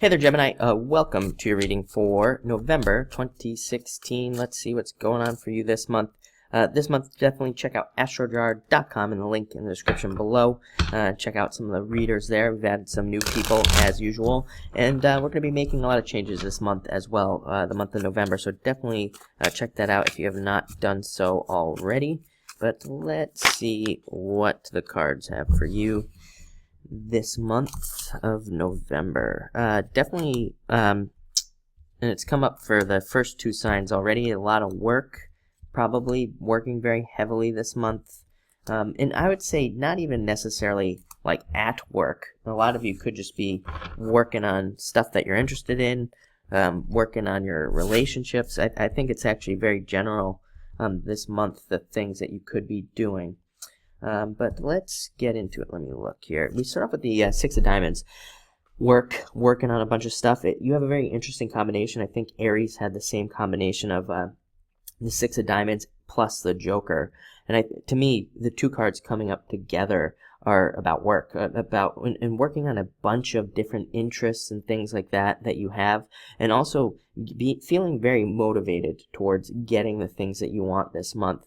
Hey there, Gemini. Welcome to your reading for November 2016. Let's see what's going on for you this month. Definitely check out astrojar.com and the link in the description below. Check out some of the readers there. We've had some new people as usual, and we're going to be making a lot of changes this month as well, the month of November. So definitely check that out if you have not done so already. But let's see what the cards have for you this month of November. Definitely, and it's come up for the first two signs already. A lot of work, probably working very heavily this month. And I would say not even necessarily like at work. A lot of you could just be working on stuff that you're interested in, working on your relationships. I think it's actually very general this month, the things that you could be doing. But let's get into it. Let me look here. We start off with the Six of Diamonds. Working on a bunch of stuff. You have a very interesting combination. I think Aries had the same combination of the Six of Diamonds plus the Joker. And to me, the two cards coming up together are about work, and working on a bunch of different interests and things like that you have, and also feeling very motivated towards getting the things that you want this month,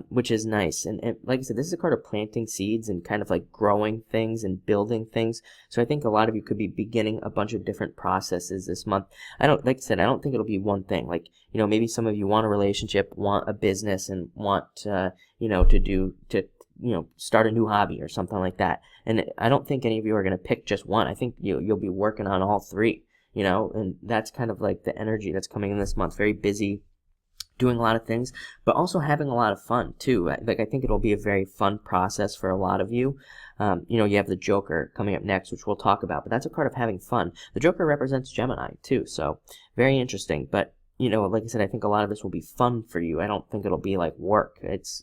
which is nice. And like I said, this is a card of planting seeds and kind of like growing things and building things. So I think a lot of you could be beginning a bunch of different processes this month. Like I said, I don't think it'll be one thing. Like, maybe some of you want a relationship, want a business, and want to start a new hobby or something like that. And I don't think any of you are going to pick just one. I think you'll be working on all three, and that's kind of like the energy that's coming in this month. Very busy, doing a lot of things, but also having a lot of fun too. I think it'll be a very fun process for a lot of you. You have the Joker coming up next, which we'll talk about, but that's a card of having fun. The Joker represents Gemini too, so very interesting. But like I said, I think a lot of this will be fun for you. I don't think it'll be like work. It's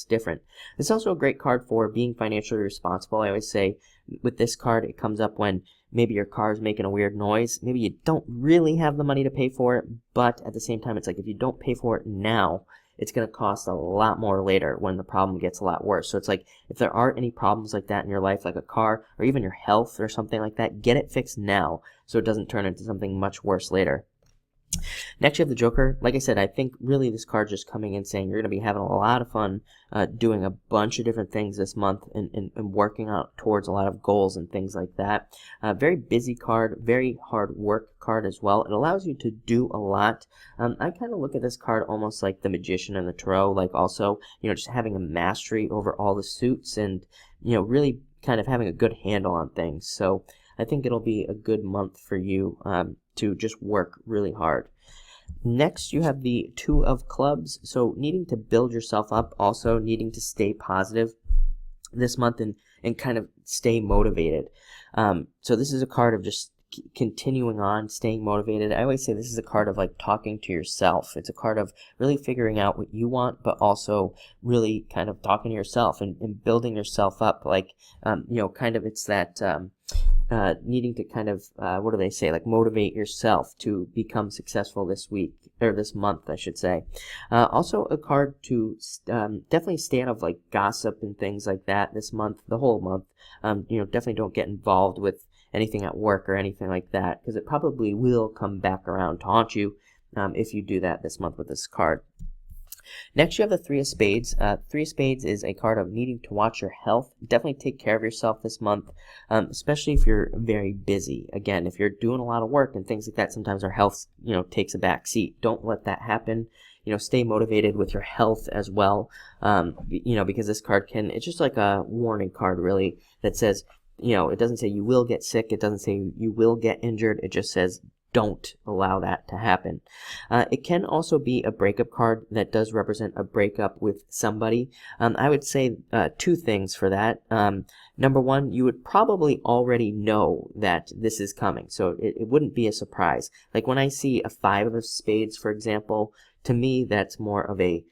different. It's also a great card for being financially responsible. I always say with this card, it comes up when maybe your car is making a weird noise. Maybe you don't really have the money to pay for it, but at the same time, it's like if you don't pay for it now, it's going to cost a lot more later when the problem gets a lot worse. So it's like if there are any problems like that in your life, like a car or even your health or something like that, get it fixed now so it doesn't turn into something much worse later. Next, you have the Joker. Like I said, I think really this card just coming in saying you're going to be having a lot of fun doing a bunch of different things this month and working out towards a lot of goals and things like that. Very busy card, very hard work card as well. It allows you to do a lot. I kind of look at this card almost like the Magician and the Tarot, like also, just having a mastery over all the suits and, really kind of having a good handle on things. So I think it'll be a good month for you to just work really hard. Next, you have the Two of Clubs. So needing to build yourself up, also needing to stay positive this month and kind of stay motivated. So this is a card of just continuing on, staying motivated. I always say this is a card of like talking to yourself. It's a card of really figuring out what you want, but also really kind of talking to yourself and building yourself up. Like, kind of it's that needing to kind of, what do they say, like motivate yourself to become successful this week, or this month, I should say. Also a card to definitely stay out of like gossip and things like that this month, the whole month. Definitely don't get involved with anything at work or anything like that, because it probably will come back around to haunt you if you do that this month with this card. Next, you have the Three of Spades. Three of Spades is a card of needing to watch your health. Definitely take care of yourself this month, especially if you're very busy. Again, if you're doing a lot of work and things like that, sometimes our health, takes a back seat. Don't let that happen. Stay motivated with your health as well, because this card it's just like a warning card, really, that says, it doesn't say you will get sick. It doesn't say you will get injured. It just says don't allow that to happen. It can also be a breakup card that does represent a breakup with somebody. I would say two things for that. Number one, you would probably already know that this is coming, so it wouldn't be a surprise. Like when I see a Five of Spades, for example, to me that's more of a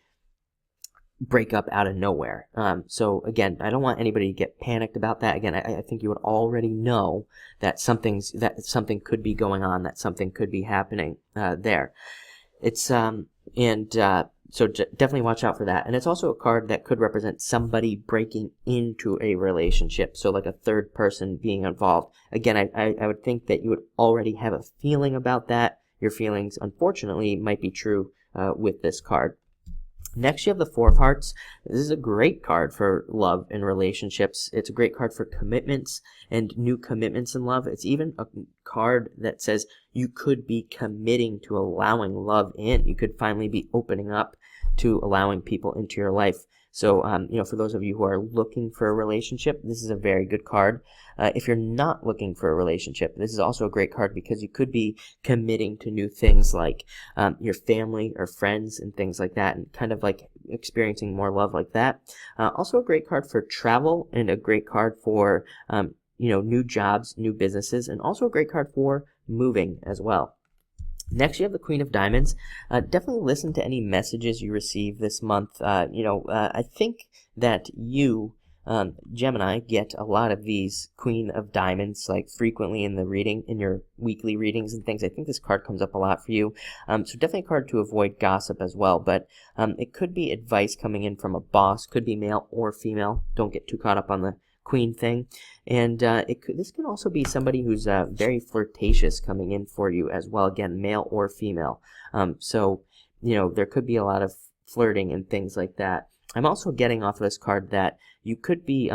breakup out of nowhere. So again, I don't want anybody to get panicked about that. Again, I think you would already know that something could be going on, that something could be happening there. It's So definitely watch out for that. And it's also a card that could represent somebody breaking into a relationship. So like a third person being involved. Again, I would think that you would already have a feeling about that. Your feelings, unfortunately, might be true with this card. Next, you have the Four of Hearts. This is a great card for love and relationships. It's a great card for commitments and new commitments in love. It's even a card that says you could be committing to allowing love in. You could finally be opening up to allowing people into your life. So, for those of you who are looking for a relationship, this is a very good card. If you're not looking for a relationship, this is also a great card because you could be committing to new things like your family or friends and things like that, and kind of like experiencing more love like that. Also a great card for travel, and a great card for new jobs, new businesses, and also a great card for moving as well. Next, you have the Queen of Diamonds. Definitely listen to any messages you receive this month. I think that you, Gemini, get a lot of these Queen of Diamonds like frequently in the reading, in your weekly readings and things. I think this card comes up a lot for you. So definitely a card to avoid gossip as well. But it could be advice coming in from a boss. Could be male or female. Don't get too caught up on the Queen thing. And this can also be somebody who's very flirtatious coming in for you as well. Again, male or female. So there could be a lot of flirting and things like that. I'm also getting off of this card that you could be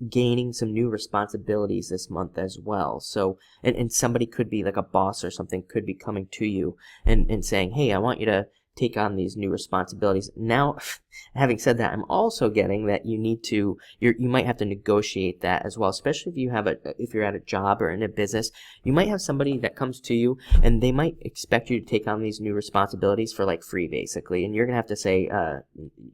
gaining some new responsibilities this month as well. So, and somebody could be like a boss or something could be coming to you and saying, hey, I want you to take on these new responsibilities. Now, having said that, I'm also getting that you might have to negotiate that as well, especially if you're at a job or in a business. You might have somebody that comes to you and they might expect you to take on these new responsibilities for like free, basically, and you're gonna have to say,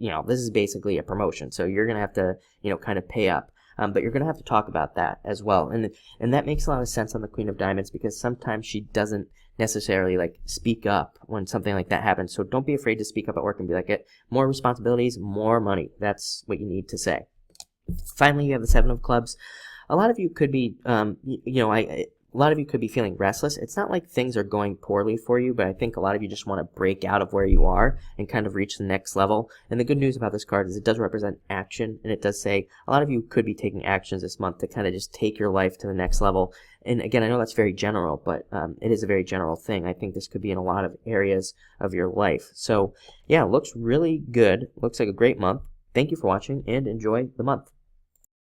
this is basically a promotion, so you're gonna have to, kind of pay up. But you're going to have to talk about that as well. And that makes a lot of sense on the Queen of Diamonds because sometimes she doesn't necessarily like speak up when something like that happens. So don't be afraid to speak up at work and be like, more responsibilities, more money. That's what you need to say. Finally, you have the Seven of Clubs. A lot of you could be, a lot of you could be feeling restless. It's not like things are going poorly for you, but I think a lot of you just want to break out of where you are and kind of reach the next level. And the good news about this card is it does represent action, and it does say a lot of you could be taking actions this month to kind of just take your life to the next level. And again, I know that's very general, but it is a very general thing. I think this could be in a lot of areas of your life. So yeah, looks really good. Looks like a great month. Thank you for watching and enjoy the month.